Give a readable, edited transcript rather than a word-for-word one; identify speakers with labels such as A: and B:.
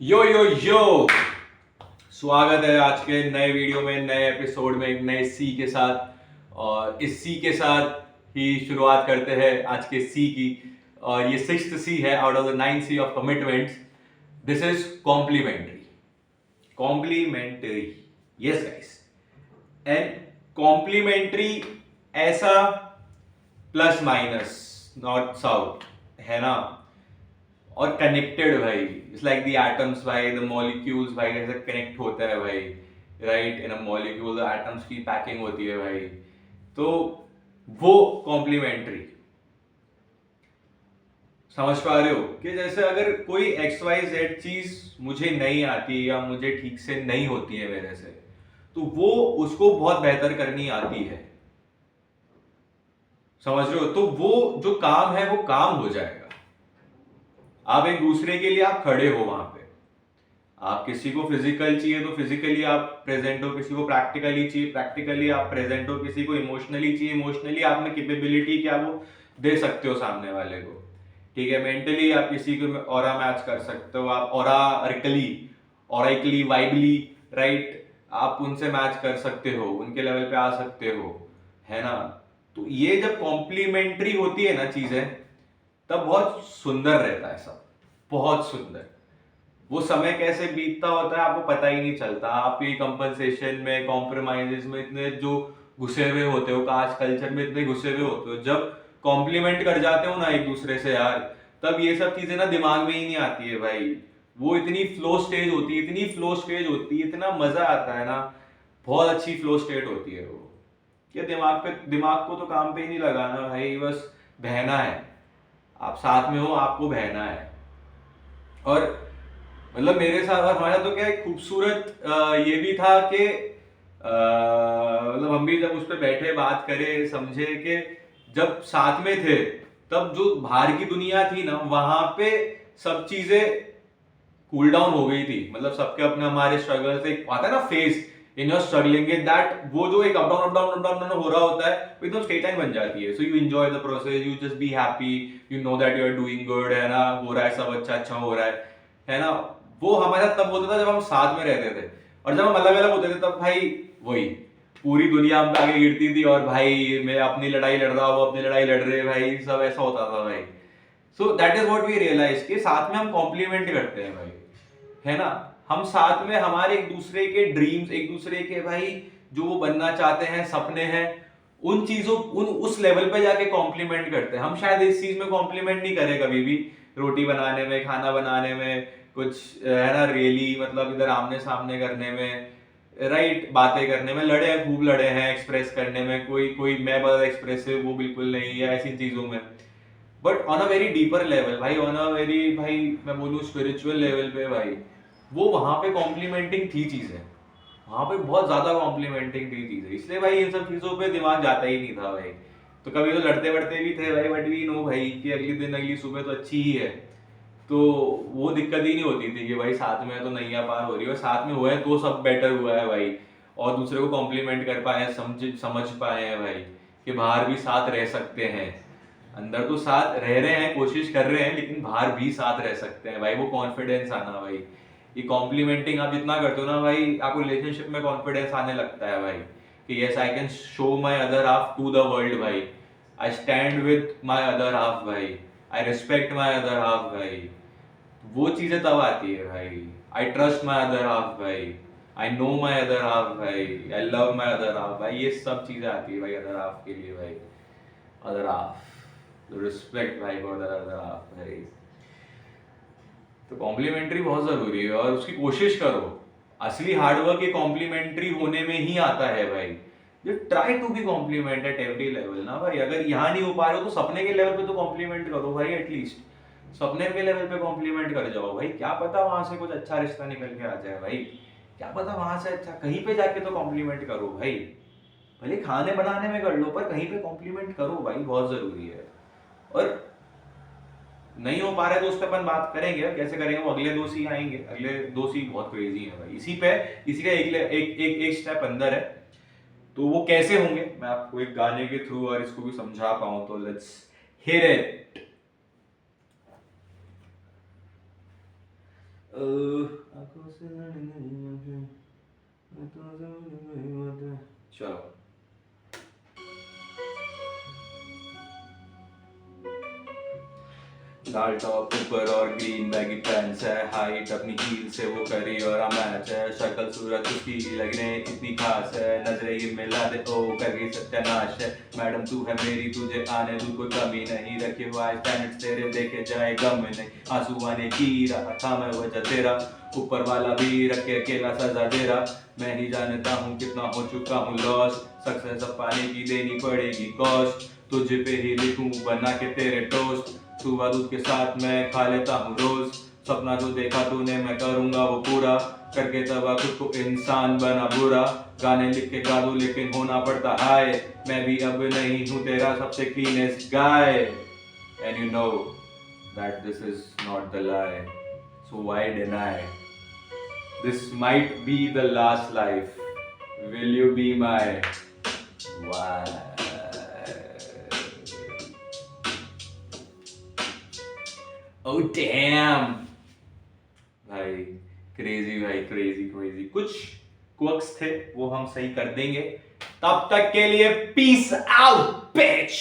A: यो यो यो, स्वागत है आज के नए वीडियो में, नए एपिसोड में, एक नए सी के साथ। और इस सी के साथ ही शुरुआत करते हैं आज के सी की। और ये 6th सी है out of the 9 C of commitments. This is complementary. Complementary, yes guys. And complementary ऐसा प्लस माइनस नॉर्थ साउथ है ना। और कनेक्टेड भाई, इट्स लाइक द एटम्स भाई, द मॉलिक्यूल्स भाई ऐसे कनेक्ट होता है भाई, right. In a molecule atoms की पैकिंग होती है भाई। तो वो कॉम्प्लीमेंट्री, समझ पा रहे हो कि जैसे अगर कोई एक्स वाई जेड चीज मुझे नहीं आती या मुझे ठीक से नहीं होती है मेरे से, तो वो उसको बहुत बेहतर करनी आती है, समझ रहे हो। तो वो जो काम है वो काम हो जाएगा। आप एक दूसरे के लिए आप खड़े हो वहां पे। आप किसी को फिजिकल चाहिए तो फिजिकली आप प्रेजेंट हो, किसी को प्रैक्टिकली चाहिए प्रैक्टिकली आप प्रेजेंट हो, किसी को इमोशनली चाहिए इमोशनली आप में कैपेबिलिटी क्या वो दे सकते हो सामने वाले को, ठीक है। मेंटली आप किसी को ऑरा मैच कर सकते हो, आप ऑराइकली वाइबली, राइट, आप उनसे मैच कर सकते हो, उनके लेवल पे आ सकते हो, है ना। तो ये जब कॉम्प्लीमेंट्री होती है ना चीजें, तब बहुत सुंदर रहता है सब, बहुत सुंदर। वो समय कैसे बीतता होता है आपको पता ही नहीं चलता। आप ये कंपनसेशन में, कॉम्प्रोमाइजेस में इतने जो घुसे हुए होते हो, कास्ट कल्चर में इतने घुसे हुए होते हो, जब कॉम्प्लीमेंट कर जाते हो ना एक दूसरे से यार, तब ये सब चीजें ना दिमाग में ही नहीं आती है भाई। वो इतनी फ्लो स्टेज होती है, इतनी फ्लो स्टेज होती है, इतना मजा आता है ना। बहुत अच्छी फ्लो स्टेट होती है वो। ये दिमाग को तो काम पे ही नहीं लगाना भाई, बस बहना है। आप साथ में हो, आपको बहना है। और मतलब मेरे साथ और हमारा तो क्या एक खूबसूरत ये भी था कि मतलब हम भी जब उस पर बैठे बात करे समझे कि जब साथ में थे, तब जो बाहर की दुनिया थी ना, वहां पे सब चीजें कूल डाउन हो गई थी। मतलब सबके अपने हमारे स्ट्रगल से आता है ना face, in your struggling that, वो जो एक up down up down up down हो रहा होता है, वो एकदम स्ट्रेट लाइन बन जाती है। So you enjoy the process, you just be happy, you know that you are doing good, है ना, हो रहा है सब अच्छा अच्छा हो रहा है ना। वो हमारे साथ तब होता था जब हम साथ में रहते थे। और जब हम अलग अलग होते थे तब भाई वही पूरी दुनिया हम पे आगे गिरती थी, और भाई मैं अपनी लड़ाई लड़ रहा हूँ, अपनी लड़ाई लड़ रहे भाई, सब ऐसा होता था भाई। So that is what we realise कि साथ में हम कॉम्प्लीमेंट करते हैं भाई, है ना। हम साथ में हमारे एक दूसरे के ड्रीम्स, एक दूसरे के भाई जो वो बनना चाहते हैं, सपने हैं, उन चीजों उस लेवल पे जाके कॉम्प्लीमेंट करते हैं। हम शायद इस चीज में कॉम्प्लीमेंट नहीं करें कभी भी, रोटी बनाने में, खाना बनाने में, कुछ है ना, रियली मतलब इधर आमने सामने करने में, राइट, बातें करने में लड़े हैं, खूब लड़े हैं, एक्सप्रेस करने में कोई कोई मैं बहुत एक्सप्रेसिव वो बिल्कुल नहीं है ऐसी चीजों में। But on a very deeper level भाई, ऑन अ वेरी भाई मैं बोलूँ स्पिरिचुअल लेवल पे भाई, वो वहां पे कॉम्प्लीमेंटिंग थी चीजें, वहां पे बहुत ज्यादा कॉम्प्लीमेंटिंग थी चीजें। इसलिए भाई इन सब चीजों पे दिमाग जाता ही नहीं था भाई। तो कभी तो लड़ते वड़ते भी थे भाई, बट वी नो भाई कि अगली दिन अगली सुबह तो अच्छी ही है। तो वो दिक्कत ही नहीं होती थी कि भाई साथ में है तो नैया पार हो रही है, साथ में हुआ है तो सब बेटर हुआ है भाई। और दूसरे को कॉम्प्लीमेंट कर पाए हैं, समझ पाए हैं भाई कि बाहर भी साथ रह सकते हैं। अंदर तो साथ रह रहे हैं, कोशिश कर रहे हैं, लेकिन बाहर भी साथ रह सकते हैं भाई। वो कॉन्फिडेंस आना भाई, ये कॉम्प्लीमेंटिंग आप जितना करते हो ना भाई, आपको रिलेशनशिप में कॉन्फिडेंस आने लगता है भाई कि yes I can show my other half to the world भाई। I stand with my other half भाई, I respect my other half भाई। वो चीजें तब आती है भाई। I trust my other half भाई, I know my other half भाई, I love my other half भाई। ये सब चीजें आती है भाई अदर हाफ के लिए भाई। अदर हाफ, रिस्पेक्ट भाई फॉर द अदर हाफ भाई। तो कॉम्प्लीमेंट्री बहुत जरूरी है और उसकी कोशिश करो। असली हार्डवर्क ये कॉम्प्लीमेंट्री होने में ही आता है भाई। You try to be complement at every level ना भाई। अगर यहाँ नहीं हो पा रहे हो तो सपने के लेवल पे तो कॉम्प्लीमेंट करो भाई, एटलीस्ट सपने के लेवल पे कॉम्प्लीमेंट कर जाओ भाई। क्या पता वहां से कुछ अच्छा रिश्ता निकल के आ जाए भाई, क्या पता वहां से अच्छा कहीं पे जाके तो कॉम्प्लीमेंट करो भाई। भले खाने बनाने में कर लो पर कहीं पे कॉम्प्लीमेंट करो भाई, बहुत जरूरी है। और नहीं हो पा रहा है तो उस पर अपन बात करेंगे, कैसे करेंगे वो अगले 2 सी आएंगे। अगले 2 सी बहुत क्रेजी है भाई, इसी का एक स्टेप अंदर है। तो वो कैसे होंगे मैं आपको एक गाने के थ्रू और इसको भी समझा पाऊं, तो लेट्स हियर इट। आंखों से लड़ने चलो लाल टॉप ऊपर और ग्रीन बैगी पैंट्स है, हाइट अपनी हील से वो करी और मैच है, शक्ल सूरत उसकी लगने इतनी खास है, नजरे ये मिला दे ओ कर गई सत्यानाश है, मैडम तू है मेरी तुझे आने दूँ कोई कमी नहीं, रखे हुआ स्टैंडर्ड्स तेरे देखे जाए गम नहीं, आंसू आने की रहा था मैं वजह तेरा, ऊपर वाला भी रखे अकेला सजा दे रहा, मैं ही जानता हूँ कितना हो चुका हूँ लॉस, सक्सेस अब पाने की देनी पड़ेगी कॉस्ट, तुझे पे ही लिखूं बना के तेरे टोस्ट, सुबह दूध के साथ मैं खा लेता हूँ रोज, सपना जो देखा तूने मैं करूँगा वो पूरा, करके तब खुद को इंसान बना बुरा, गाने लिख के गा दूं लेकिन होना पड़ता हाय, मैं भी अब नहीं हूँ तेरा सबसे cleanest guy, and you know that this is not the lie, so why deny, this might be the last life, will you be my why. Oh damn भाई, क्रेजी भाई, क्रेजी क्रेजी, कुछ क्वर्क्स थे वो हम सही कर देंगे, तब तक के लिए पीस आउट बिच।